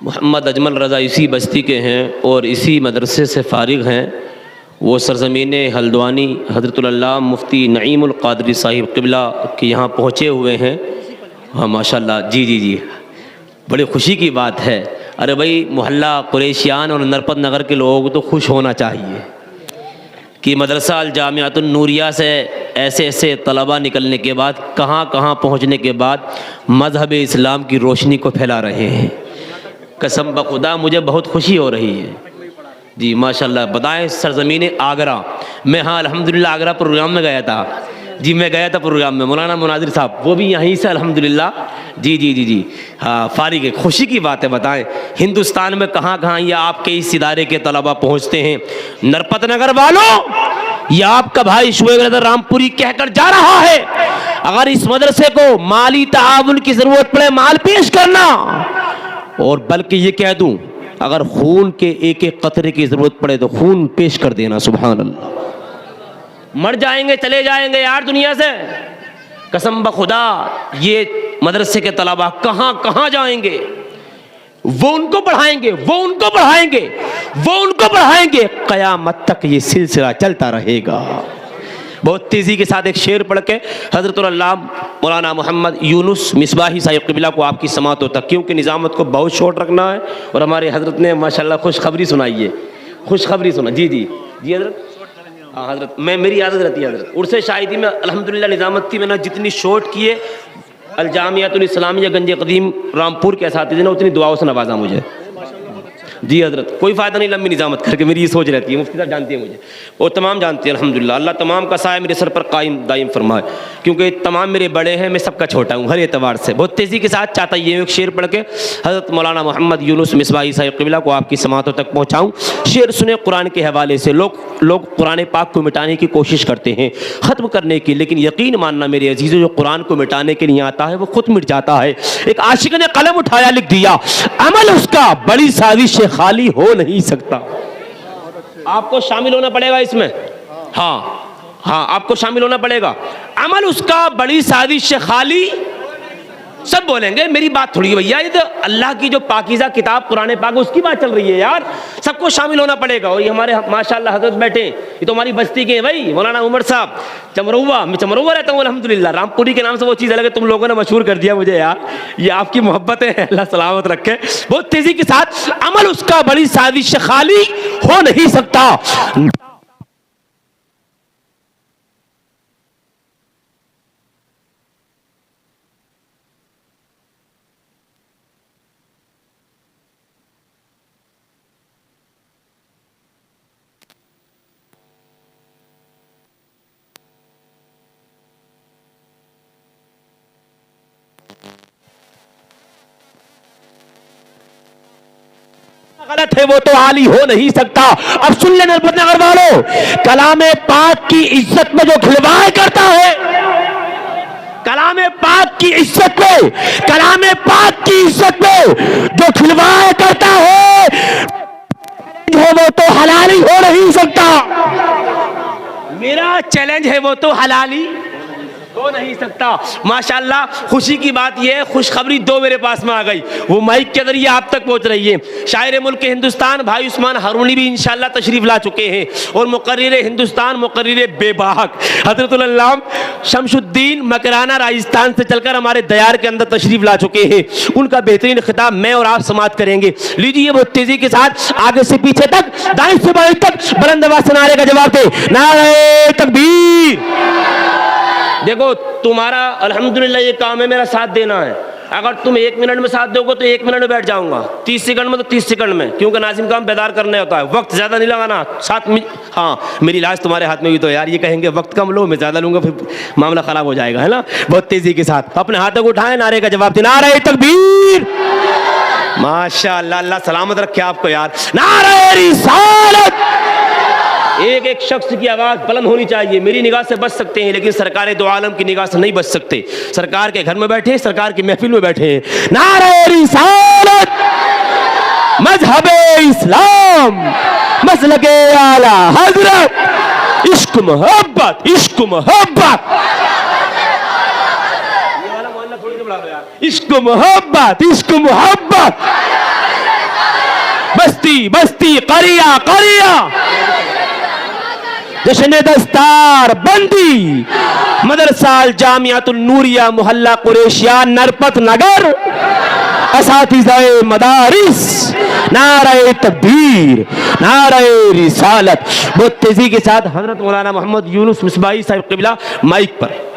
मोहम्मद अजमल रज़ा इसी बस्ती के हैं और इसी मदरसे से फ़ारिग हैं। वो सरज़मीन हल्द्वानी हज़रतुल्लाह मुफ्ती नईमुल क़ादरी साहिब क़िबला के यहाँ पहुँचे हुए हैं। हाँ माशाल्लाह, जी जी जी, बड़ी ख़ुशी की बात है। अरे भाई, मोहल्ला कुरैशियान और नरपत नगर के लोगों को तो खुश होना चाहिए कि मदरसा अल जामियातुन नूरिया से ऐसे ऐसे तलबा निकलने के बाद कहाँ कहाँ पहुँचने के बाद मज़हब इस्लाम की रोशनी को फैला रहे हैं। कसम बखुदा मुझे बहुत खुशी हो रही है जी, माशाल्लाह। बताएं, सरज़मीन आगरा में, हाँ अल्हम्दुलिल्लाह आगरा प्रोग्राम में गया था जी, मैं गया था प्रोग्राम में। मौलाना मुनाजिर साहब वो भी यहीं से अल्हम्दुलिल्लाह, जी जी जी जी, हाँ फारिग है। खुशी की बात है। बताएं हिंदुस्तान में कहाँ कहाँ ये आपके इस इदारे के तलबा पहुँचते हैं। नरपत नगर वालों, ये आपका भाई शुएब रज़ा रामपुरी कहकर जा रहा है, अगर इस मदरसे को माली ताआवुन की ज़रूरत पड़े माल पेश करना, और बल्कि ये कह दूँ अगर खून के एक एक कतरे की ज़रूरत पड़े तो खून पेश कर देना। सुभान अल्लाह। मर जाएंगे, चले जाएंगे यार दुनिया से, कसम बखुदा ये मदरसे के तलबा कहाँ कहाँ जाएंगे, वो उनको पढ़ाएंगे, वो उनको पढ़ाएंगे, वो उनको पढ़ाएंगे, क़यामत तक ये सिलसिला चलता रहेगा। बहुत तेज़ी के साथ एक शेर पढ़ के हज़रतुल्लाह मौलाना मोहम्मद यूनुस मिसबाही साहिब क़िबला को आपकी समातों तक, क्योंकि निज़ामत को बहुत शॉर्ट रखना है और हमारे हज़रत ने माशाल्लाह खुशखबरी सुनाई है, खुशखबरी सुना। जी जी जी हज़रत, हाँ हज़रत, मैं मेरी आदत रहती है हज़रत, उर्से शाहिदी में अल्हम्दुलिल्लाह निज़ामत थी, मैंने जितनी शॉर्ट किए अल जामियातुल इस्लामिया गंज कदीम रामपुर के असातिज़े ने उतनी दुआओं से नवाजा मुझे। जी हज़रत, कोई फ़ायदा नहीं लंबी निज़ामत करके, मेरी ये सोच रहती है। मुफ्ती साहब जानती है मुझे, वो तमाम जानती है अल्हम्दुलिल्लाह। अल्लाह तमाम का साया मेरे सर पर कायम दायम फरमाए, क्योंकि तमाम मेरे बड़े हैं, मैं सबका छोटा हूँ हर एतबार से। बहुत तेज़ी के साथ चाहता ये एक शेर पढ़ के हज़रत मौलाना मोहम्मद यूनुस मिसबाही साहिब क़िबला को आपकी समातों तक पहुँचाऊँ। शेर सुने कुरान के हवाले से। लोग कुरान पाक को मिटाने की कोशिश करते हैं, ख़त्म करने की, लेकिन यकीन मानना मेरे अजीज़ों, जो कुरान को मिटाने के लिए आता है वो खुद मिट जाता है। एक आशिक ने कलम उठाया, लिख दिया, अमल उसका बड़ी साजिश से खाली हो नहीं सकता। आपको शामिल होना पड़ेगा इसमें, हाँ हाँ आपको शामिल होना पड़ेगा। अमल उसका बड़ी साजिश से खाली, सब बोलेंगे मेरी बात थोड़ी है भैया, ये तो अल्लाह की जो पाकीज़ा किताब कुरान पाक उसकी बात चल रही है यार, सबको शामिल होना पड़ेगा। और ये हमारे माशाल्लाह हज़रत बैठे, ये तो हमारी बस्ती के भाई मौलाना उमर साहब चमरौवा, मैं चमरौवा रहता हूँ अल्हम्दुलिल्लाह, रामपुरी के नाम से वो चीज़ अलग है, तुम लोगों ने मशहूर कर दिया मुझे यार, ये आपकी मोहब्बत है, अल्लाह सलामत रखे। बहुत तेज़ी के साथ, अमल उसका बड़ी साजिश से खाली हो नहीं सकता। गलत है वो तो आली हो नहीं सकता। अब सुन ले नरपत नगर वालों, कलामे पाक की इज्जत में जो खिलवाड़ करता है, कलामे पाक की इज्जत में, कलामे पाक की इज्जत में जो खिलवाड़ करता है वो तो हलाली हो नहीं सकता। मेरा चैलेंज है वो तो हलाली हो नहीं सकता। माशाल्लाह खुशी की बात यह है, खुशखबरी दो मेरे पास में आ गई, वो माइक के जरिए आप तक पहुंच रही है। शायर मुल्क हिंदुस्तान भाई उस्मान हारूनी भी इंशाल्लाह तशरीफ ला चुके हैं, और मुकर्रिर हिंदुस्तान मुकर्रिर बेबाक हज़रतुल्लाह शमशुद्दीन मकराना राजस्थान से चलकर हमारे दयार के अंदर तशरीफ ला चुके हैं। उनका बेहतरीन खिताब मैं और आप समाप्त करेंगे। लीजिए बहुत तेजी के साथ आगे से पीछे तक, दाएं से बाएं तक बुलंद आवाज से नारे का जवाब दे, नारे तकबीर। देखो तुम्हारा अल्हम्दुलिल्लाह ये काम है, मेरा साथ देना है। अगर तुम 1 मिनट में साथ दोगे तो 1 मिनट में बैठ जाऊंगा, 30 सेकंड में तो 30 सेकंड में, क्योंकि नाजिम काम बेदार करने होता है, वक्त ज़्यादा नहीं लगाना। 7 मिनट, हाँ मेरी लाश तुम्हारे हाथ में भी तो यार, ये कहेंगे वक्त कम लो, मैं ज़्यादा लूंगा फिर मामला ख़राब हो जाएगा, है ना। बहुत तेज़ी के साथ अपने हाथों को उठाएं, नारे का जवाब दें, नारे तकबीर। माशाअल्लाह, अल्लाह सलामत रखे आपको यार। नारे रिसालत। एक एक शख्स की आवाज़ बुलंद होनी चाहिए। मेरी निगाह से बच सकते हैं, लेकिन सरकार दो आलम की निगाह से नहीं बच सकते। सरकार के घर में बैठे, सरकार की महफिल में बैठे हैं। नारे रिसालत, मजहबे इस्लाम, मसलके आला हजरत, इश्क मोहब्बत, इश्क मोहब्बत, इश्क मोहब्बत, इश्क मोहब्बत, बस्ती बस्ती करिया करिया जश्न दस्तार बंदी मदरसा जामियातुन नूरिया मोहल्ला कुरैशिया नरपत नगर असातिज़ाए मदारिस नारे तकबीर नारे रिसालत। बहुत तेजी के साथ हजरत मौलाना मोहम्मद यूनुस मिसबाही साहिब क़िबला माइक पर।